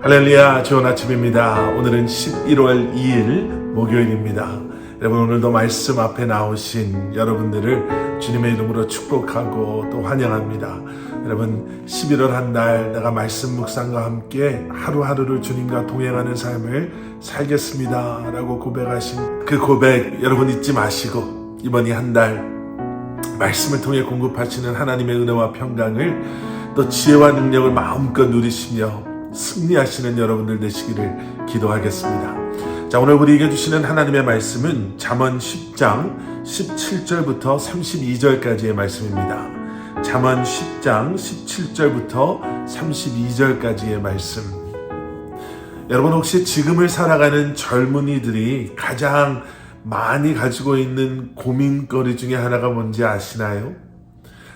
할렐루야, 좋은 아침입니다. 오늘은 11월 2일 목요일입니다. 여러분, 오늘도 말씀 앞에 나오신 여러분들을 주님의 이름으로 축복하고 또 환영합니다. 여러분, 11월 한 달 내가 말씀 묵상과 함께 하루하루를 주님과 동행하는 삶을 살겠습니다 라고 고백하신 그 고백 여러분 잊지 마시고, 이번 이 한 달 말씀을 통해 공급하시는 하나님의 은혜와 평강을 또 지혜와 능력을 마음껏 누리시며 승리하시는 여러분들 되시기를 기도하겠습니다. 자, 오늘 우리에게 주시는 하나님의 말씀은 잠언 10장 17절부터 32절까지의 말씀입니다. 잠언 10장 17절부터 32절까지의 말씀. 여러분, 혹시 지금을 살아가는 젊은이들이 가장 많이 가지고 있는 고민거리 중에 하나가 뭔지 아시나요?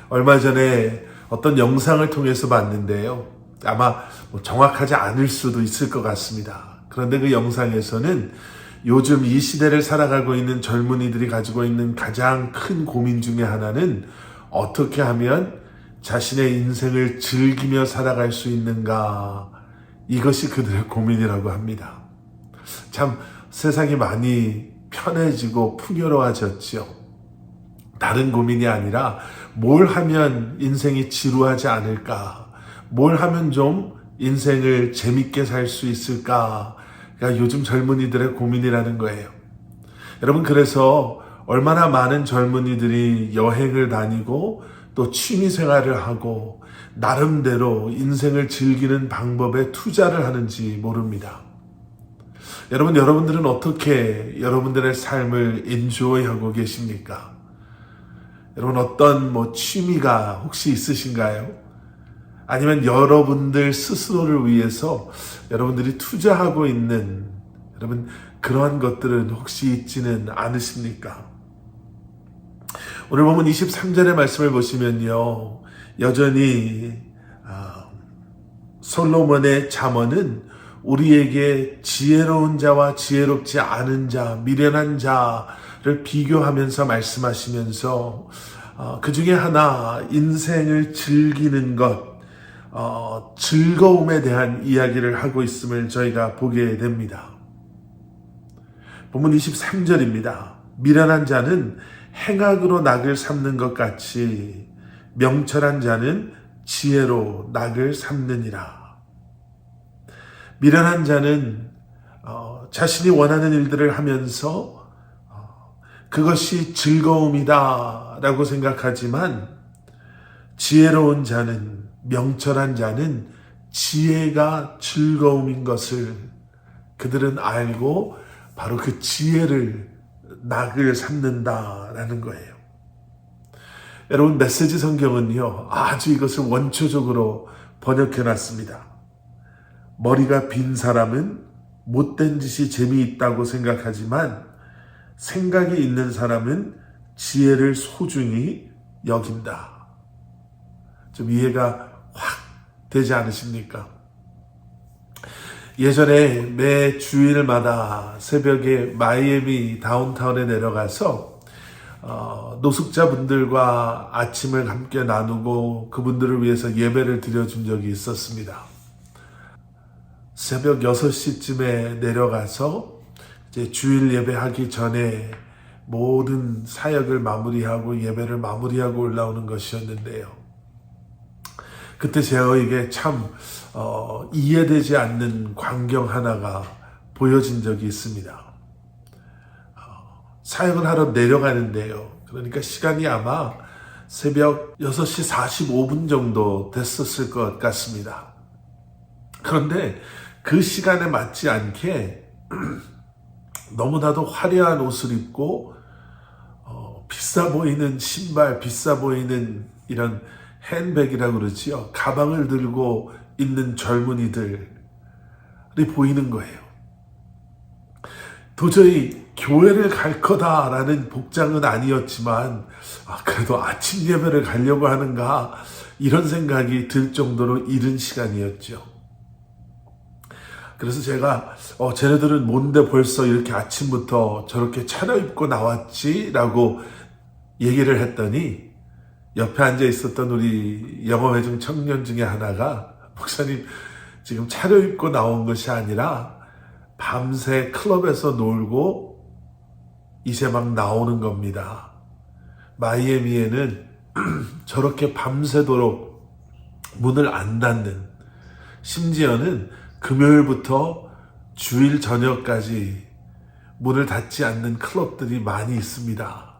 얼마 전에 어떤 영상을 통해서 봤는데요. 아마 정확하지 않을 수도 있을 것 같습니다. 그런데 그 영상에서는 요즘 이 시대를 살아가고 있는 젊은이들이 가지고 있는 가장 큰 고민 중에 하나는 어떻게 하면 자신의 인생을 즐기며 살아갈 수 있는가, 이것이 그들의 고민이라고 합니다. 참 세상이 많이 편해지고 풍요로워졌죠. 다른 고민이 아니라 뭘 하면 인생이 지루하지 않을까, 뭘 하면 좀 인생을 재밌게 살 수 있을까? 가 요즘 젊은이들의 고민이라는 거예요. 여러분, 그래서 얼마나 많은 젊은이들이 여행을 다니고 또 취미 생활을 하고 나름대로 인생을 즐기는 방법에 투자를 하는지 모릅니다. 여러분, 여러분들은 어떻게 여러분들의 삶을 엔조이하고 계십니까? 여러분, 어떤 취미가 혹시 있으신가요? 아니면 여러분들 스스로를 위해서 여러분들이 투자하고 있는 여러분 그러한 것들은 혹시 있지는 않으십니까? 오늘 보면 23절의 말씀을 보시면요, 여전히 솔로몬의 잠언은 우리에게 지혜로운 자와 지혜롭지 않은 자, 미련한 자를 비교하면서 말씀하시면서 그 중에 하나, 인생을 즐기는 것, 즐거움에 대한 이야기를 하고 있음을 저희가 보게 됩니다. 본문 23절입니다. 미련한 자는 행악으로 낙을 삼는 것 같이 명철한 자는 지혜로 낙을 삼느니라. 미련한 자는 자신이 원하는 일들을 하면서 그것이 즐거움이다 라고 생각하지만, 지혜로운 자는, 명철한 자는 지혜가 즐거움인 것을 그들은 알고 바로 그 지혜를 낙을 삼는다라는 거예요. 여러분, 메시지 성경은요, 아주 이것을 원초적으로 번역해 놨습니다. 머리가 빈 사람은 못된 짓이 재미있다고 생각하지만 생각이 있는 사람은 지혜를 소중히 여긴다. 좀 이해가 확 되지 않으십니까? 예전에 매 주일마다 새벽에 마이애미 다운타운에 내려가서 노숙자분들과 아침을 함께 나누고 그분들을 위해서 예배를 드려준 적이 있었습니다. 새벽 6시쯤에 내려가서 이제 주일 예배하기 전에 모든 사역을 마무리하고 예배를 마무리하고 올라오는 것이었는데요. 그때 저에게 참 이해되지 않는 광경 하나가 보여진 적이 있습니다. 사역을 하러 내려가는데요. 그러니까 시간이 아마 새벽 6시 45분 정도 됐었을 것 같습니다. 그런데 그 시간에 맞지 않게 너무나도 화려한 옷을 입고 비싸 보이는 신발, 비싸 보이는 이런 핸백이라고 그러지요. 가방을 들고 있는 젊은이들이 보이는 거예요. 도저히 교회를 갈 거다라는 복장은 아니었지만, 그래도 아침 예배를 가려고 하는가, 이런 생각이 들 정도로 이른 시간이었죠. 그래서 제가 쟤네들은 뭔데 벌써 이렇게 아침부터 저렇게 차려입고 나왔지? 라고 얘기를 했더니 옆에 앉아 있었던 우리 영어회중 청년 중에 하나가, 목사님, 지금 차려입고 나온 것이 아니라 밤새 클럽에서 놀고 이제 막 나오는 겁니다. 마이애미에는 저렇게 밤새도록 문을 안 닫는, 심지어는 금요일부터 주일 저녁까지 문을 닫지 않는 클럽들이 많이 있습니다.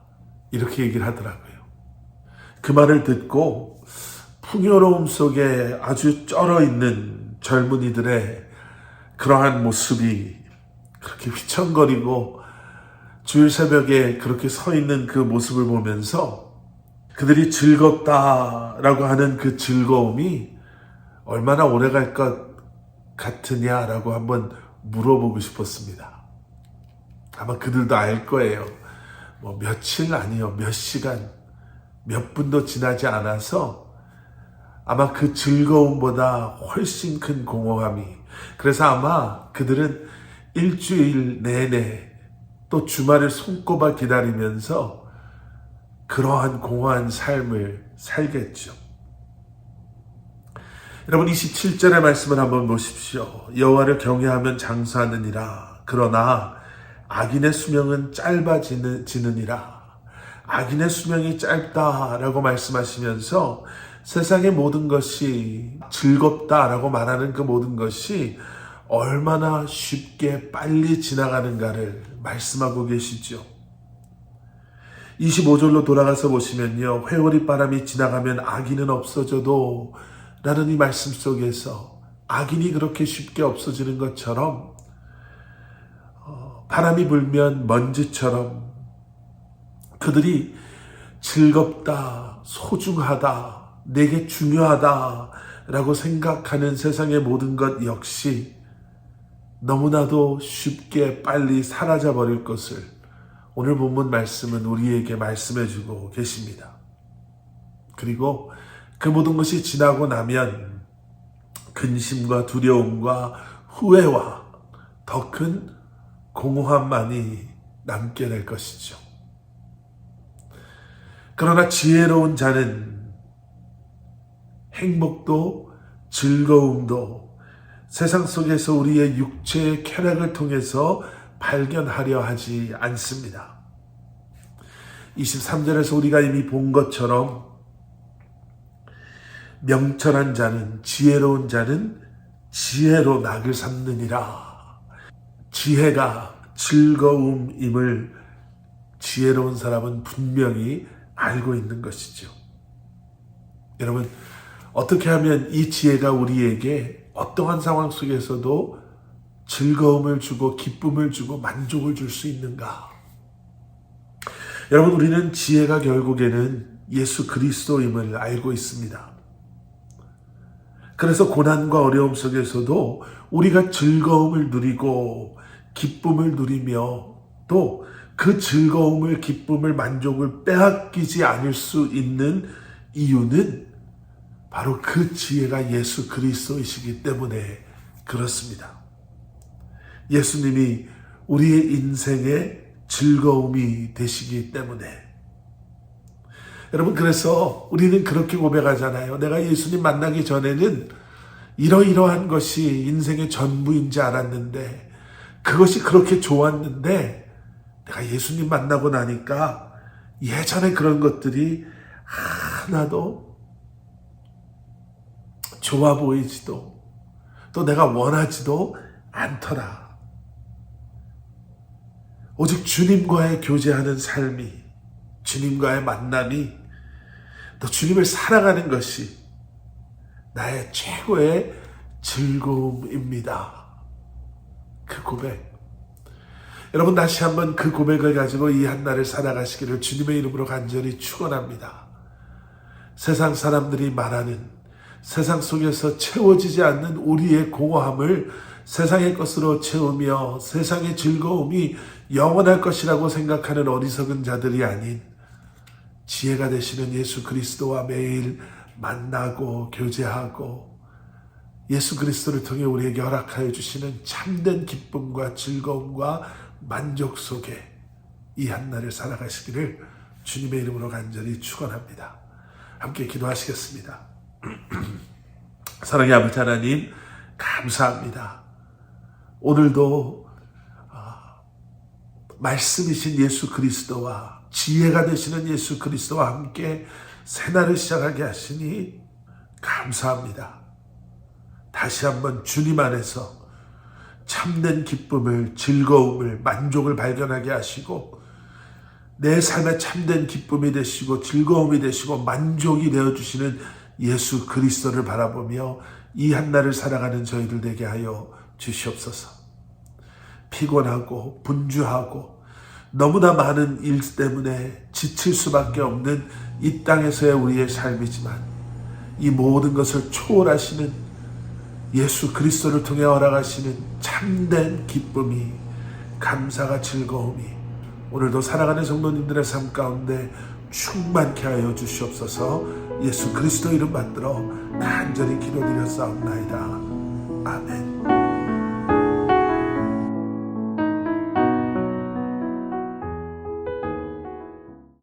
이렇게 얘기를 하더라고요. 그 말을 듣고 풍요로움 속에 아주 쩔어있는 젊은이들의 그러한 모습이 그렇게 휘청거리고 주일 새벽에 그렇게 서 있는 그 모습을 보면서 그들이 즐겁다라고 하는 그 즐거움이 얼마나 오래 갈 것 같으냐라고 한번 물어보고 싶었습니다. 아마 그들도 알 거예요. 뭐 며칠 아니요, 몇 시간, 몇 분도 지나지 않아서 아마 그 즐거움보다 훨씬 큰 공허함이, 그래서 아마 그들은 일주일 내내 또 주말을 손꼽아 기다리면서 그러한 공허한 삶을 살겠죠. 여러분 27절의 말씀을 한번 보십시오. 여호와를 경외하면 장수하느니라. 그러나 악인의 수명은 짧아지느니라. 악인의 수명이 짧다라고 말씀하시면서 세상의 모든 것이 즐겁다라고 말하는 그 모든 것이 얼마나 쉽게 빨리 지나가는가를 말씀하고 계시죠. 25절로 돌아가서 보시면요. 회오리 바람이 지나가면 악인은 없어져도 라는 이 말씀 속에서 악인이 그렇게 쉽게 없어지는 것처럼 바람이 불면 먼지처럼 그들이 즐겁다, 소중하다, 내게 중요하다 라고 생각하는 세상의 모든 것 역시 너무나도 쉽게 빨리 사라져버릴 것을 오늘 본문 말씀은 우리에게 말씀해주고 계십니다. 그리고 그 모든 것이 지나고 나면 근심과 두려움과 후회와 더 큰 공허함만이 남게 될 것이죠. 그러나 지혜로운 자는 행복도 즐거움도 세상 속에서 우리의 육체의 쾌락을 통해서 발견하려 하지 않습니다. 23절에서 우리가 이미 본 것처럼 명철한 자는, 지혜로운 자는 지혜로 낙을 삼느니라. 지혜가 즐거움임을 지혜로운 사람은 분명히 알고 있는 것이죠. 여러분, 어떻게 하면 이 지혜가 우리에게 어떠한 상황 속에서도 즐거움을 주고 기쁨을 주고 만족을 줄 수 있는가? 여러분, 우리는 지혜가 결국에는 예수 그리스도임을 알고 있습니다. 그래서 고난과 어려움 속에서도 우리가 즐거움을 누리고 기쁨을 누리며 또 그 즐거움을, 기쁨을, 만족을 빼앗기지 않을 수 있는 이유는 바로 그 지혜가 예수 그리스도이시기 때문에 그렇습니다. 예수님이 우리의 인생의 즐거움이 되시기 때문에. 여러분, 그래서 우리는 그렇게 고백하잖아요. 내가 예수님 만나기 전에는 이러이러한 것이 인생의 전부인 줄 알았는데, 그것이 그렇게 좋았는데 내가 예수님 만나고 나니까 예전에 그런 것들이 하나도 좋아 보이지도 또 내가 원하지도 않더라. 오직 주님과의 교제하는 삶이, 주님과의 만남이, 또 주님을 사랑하는 것이 나의 최고의 즐거움입니다. 그 고백. 여러분, 다시 한번 그 고백을 가지고 이 한날을 살아가시기를 주님의 이름으로 간절히 축원합니다. 세상 사람들이 말하는, 세상 속에서 채워지지 않는 우리의 공허함을 세상의 것으로 채우며 세상의 즐거움이 영원할 것이라고 생각하는 어리석은 자들이 아닌 지혜가 되시는 예수 그리스도와 매일 만나고 교제하고 예수 그리스도를 통해 우리에게 허락하여 주시는 참된 기쁨과 즐거움과 만족 속에 이 한날을 살아가시기를 주님의 이름으로 간절히 축원합니다. 함께 기도하시겠습니다. 사랑의 아버지 하나님, 감사합니다. 오늘도 말씀이신 예수 그리스도와 지혜가 되시는 예수 그리스도와 함께 새날을 시작하게 하시니 감사합니다. 다시 한번 주님 안에서 참된 기쁨을, 즐거움을, 만족을 발견하게 하시고 내 삶에 참된 기쁨이 되시고 즐거움이 되시고 만족이 되어주시는 예수 그리스도를 바라보며 이 한날을 살아가는 저희들 되게 하여 주시옵소서. 피곤하고 분주하고 너무나 많은 일 때문에 지칠 수밖에 없는 이 땅에서의 우리의 삶이지만 이 모든 것을 초월하시는 예수 그리스도를 통해 허락하시는 참된 기쁨이, 감사가, 즐거움이 오늘도 살아가는 성도님들의 삶 가운데 충만케 하여 주시옵소서. 예수 그리스도 이름 받들어 간절히 기도드렸사옵나이다. 아멘.